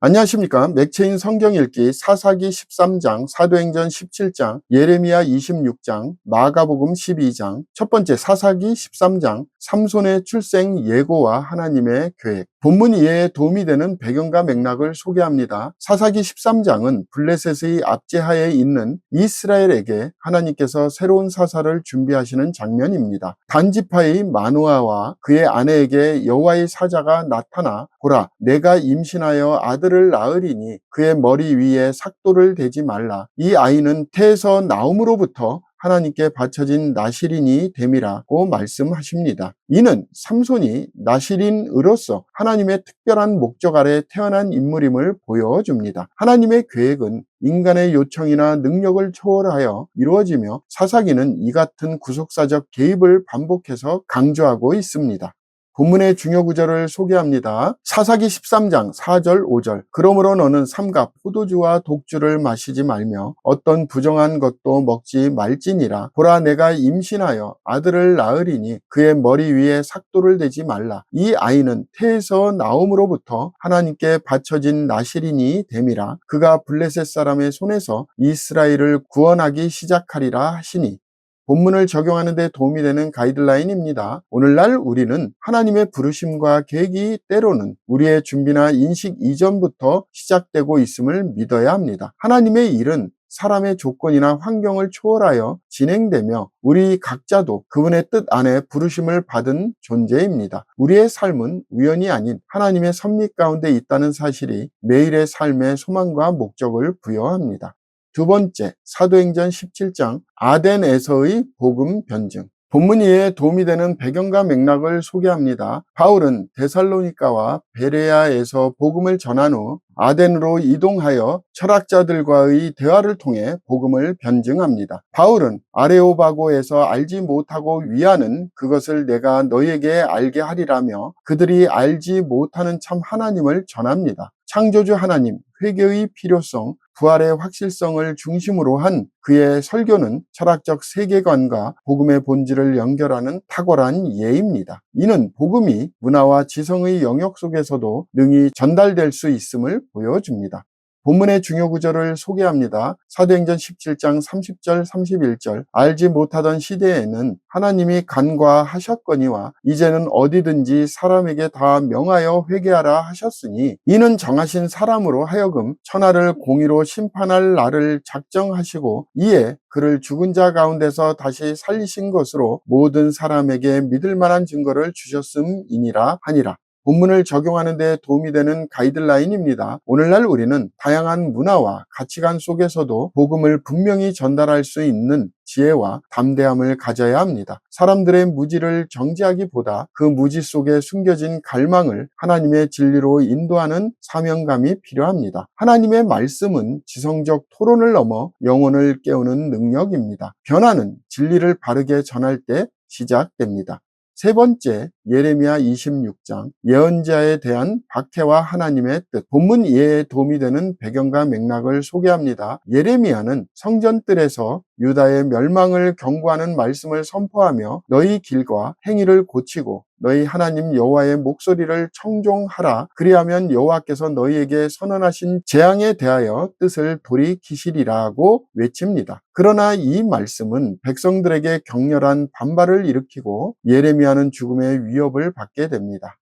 안녕하십니까. 맥체인 성경 읽기 사사기 13장, 사도행전 17장, 예레미야 26장, 마가복음 12장, 첫 번째 사사기 13장, 삼손의 출생 예고와 하나님의 계획. 본문 이해에 도움이 되는 배경과 맥락을 소개합니다. 사사기 13장은 블레셋의 압제하에 있는 이스라엘에게 하나님께서 새로운 사사를 준비하시는 장면입니다. 단지파의 마노아와 그의 아내에게 여호와의 사자가 나타나 보라, 내가 임신하여 아들을 낳으리니 그의 머리 위에 삭도를 대지 말라. 이 아이는 태에서 나옴으로부터 하나님께 바쳐진 나실인이 됨이라고 말씀하십니다. 이는 삼손이 나실인으로서 하나님의 특별한 목적 아래 태어난 인물임을 보여줍니다. 하나님의 계획은 인간의 요청이나 능력을 초월하여 이루어지며 사사기는 이 같은 구속사적 개입을 반복해서 강조하고 있습니다. 본문의 중요 구절을 소개합니다. 사사기 13장 4절 5절. 그러므로 너는 삼가 포도주와 독주를 마시지 말며 어떤 부정한 것도 먹지 말지니라. 보라, 내가 임신하여 아들을 낳으리니 그의 머리 위에 삭도를 대지 말라. 이 아이는 태에서 나옴으로부터 하나님께 바쳐진 나실인이 됨이라. 그가 블레셋 사람의 손에서 이스라엘을 구원하기 시작하리라 하시니. 본문을 적용하는 데 도움이 되는 가이드라인입니다. 오늘날 우리는 하나님의 부르심과 계획이 때로는 우리의 준비나 인식 이전부터 시작되고 있음을 믿어야 합니다. 하나님의 일은 사람의 조건이나 환경을 초월하여 진행되며 우리 각자도 그분의 뜻 안에 부르심을 받은 존재입니다. 우리의 삶은 우연이 아닌 하나님의 섭리 가운데 있다는 사실이 매일의 삶의 소망과 목적을 부여합니다. 두 번째, 사도행전 17장 아덴에서의 복음 변증. 본문 이해에 도움이 되는 배경과 맥락을 소개합니다. 바울은 데살로니가와 베레아에서 복음을 전한 후 아덴으로 이동하여 철학자들과의 대화를 통해 복음을 변증합니다. 바울은 아레오바고에서 알지 못하고 위하는 그것을 내가 너희에게 알게 하리라며 그들이 알지 못하는 참 하나님을 전합니다. 창조주 하나님, 회개의 필요성, 부활의 확실성을 중심으로 한 그의 설교는 철학적 세계관과 복음의 본질을 연결하는 탁월한 예입니다. 이는 복음이 문화와 지성의 영역 속에서도 능히 전달될 수 있음을 보여줍니다. 본문의 중요 구절을 소개합니다. 사도행전 17장 30절 31절. 알지 못하던 시대에는 하나님이 간과하셨거니와 이제는 어디든지 사람에게 다 명하여 회개하라 하셨으니 이는 정하신 사람으로 하여금 천하를 공의로 심판할 날을 작정하시고 이에 그를 죽은 자 가운데서 다시 살리신 것으로 모든 사람에게 믿을 만한 증거를 주셨음이니라 하니라. 본문을 적용하는 데 도움이 되는 가이드라인입니다. 오늘날 우리는 다양한 문화와 가치관 속에서도 복음을 분명히 전달할 수 있는 지혜와 담대함을 가져야 합니다. 사람들의 무지를 정죄하기보다 그 무지 속에 숨겨진 갈망을 하나님의 진리로 인도하는 사명감이 필요합니다. 하나님의 말씀은 지성적 토론을 넘어 영혼을 깨우는 능력입니다. 변화는 진리를 바르게 전할 때 시작됩니다. 세 번째, 예레미야 26장, 예언자에 대한 박해와 하나님의 뜻. 본문 이해에 도움이 되는 배경과 맥락을 소개합니다. 예레미야는 성전뜰에서 유다의 멸망을 경고하는 말씀을 선포하며 너희 길과 행위를 고치고 너희 하나님 여호와의 목소리를 청종하라. 그리하면 여호와께서 너희에게 선언하신 재앙에 대하여 뜻을 돌이키시리라고 외칩니다. 그러나 이 말씀은 백성들에게 격렬한 반발을 일으키고 예레미야는 죽음의 위협을 받게 됩니다.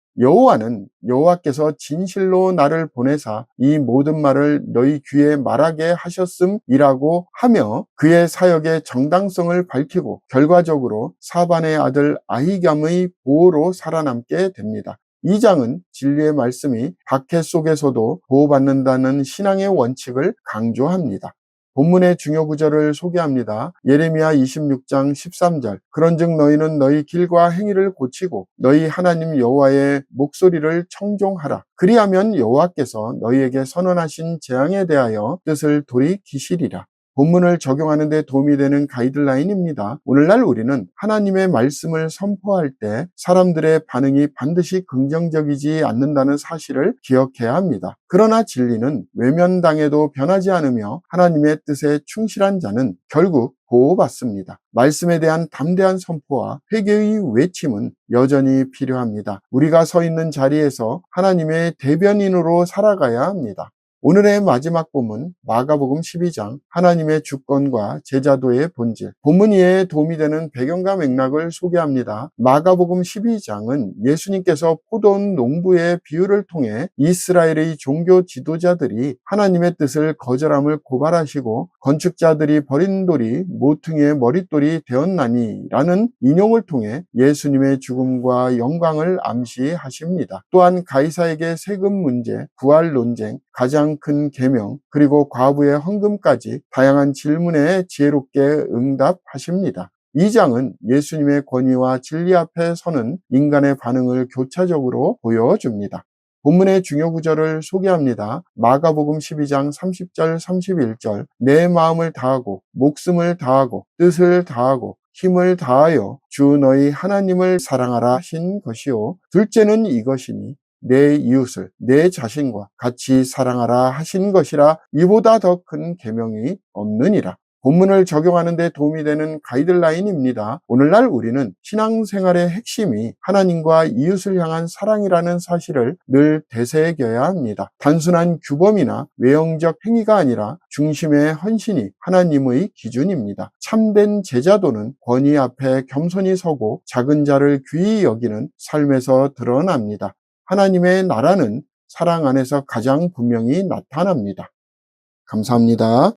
여호와께서 진실로 나를 보내사 이 모든 말을 너희 귀에 말하게 하셨음이라고 하며 그의 사역의 정당성을 밝히고 결과적으로 사반의 아들 아히감의 보호로 살아남게 됩니다. 이 장은 진리의 말씀이 박해 속에서도 보호받는다는 신앙의 원칙을 강조합니다. 본문의 중요 구절을 소개합니다. 예레미야 26장 13절. 그런즉 너희는 너희 길과 행위를 고치고 너희 하나님 여호와의 목소리를 청종하라. 그리하면 여호와께서 너희에게 선언하신 재앙에 대하여 뜻을 돌이키시리라. 본문을 적용하는 데 도움이 되는 가이드라인입니다. 오늘날 우리는 하나님의 말씀을 선포할 때 사람들의 반응이 반드시 긍정적이지 않는다는 사실을 기억해야 합니다. 그러나 진리는 외면당해도 변하지 않으며 하나님의 뜻에 충실한 자는 결국 보호받습니다. 말씀에 대한 담대한 선포와 회개의 외침은 여전히 필요합니다. 우리가 서 있는 자리에서 하나님의 대변인으로 살아가야 합니다. 오늘의 마지막 본문 마가복음 12장 하나님의 주권과 제자도의 본질. 본문 이해에 도움이 되는 배경과 맥락을 소개합니다. 마가복음 12장은 예수님께서 포도원 농부의 비유를 통해 이스라엘의 종교 지도자들이 하나님의 뜻을 거절함을 고발하시고 건축자들이 버린 돌이 모퉁이의 머릿돌이 되었나니 라는 인용을 통해 예수님의 죽음과 영광을 암시하십니다. 또한 가이사에게 세금 문제, 부활 논쟁, 가장 큰 계명, 그리고 과부의 헌금까지 다양한 질문에 지혜롭게 응답하십니다. 이 장은 예수님의 권위와 진리 앞에 서는 인간의 반응을 교차적으로 보여줍니다. 본문의 중요 구절을 소개합니다. 마가복음 12장 30절 31절 내 마음을 다하고 목숨을 다하고 뜻을 다하고 힘을 다하여 주 너희 하나님을 사랑하라 하신 것이요 둘째는 이것이니 내 이웃을 내 자신과 같이 사랑하라 하신 것이라 이보다 더 큰 계명이 없느니라. 본문을 적용하는 데 도움이 되는 가이드라인입니다. 오늘날 우리는 신앙생활의 핵심이 하나님과 이웃을 향한 사랑이라는 사실을 늘 되새겨야 합니다. 단순한 규범이나 외형적 행위가 아니라 중심의 헌신이 하나님의 기준입니다. 참된 제자도는 권위 앞에 겸손히 서고 작은 자를 귀히 여기는 삶에서 드러납니다. 하나님의 나라는 사랑 안에서 가장 분명히 나타납니다. 감사합니다.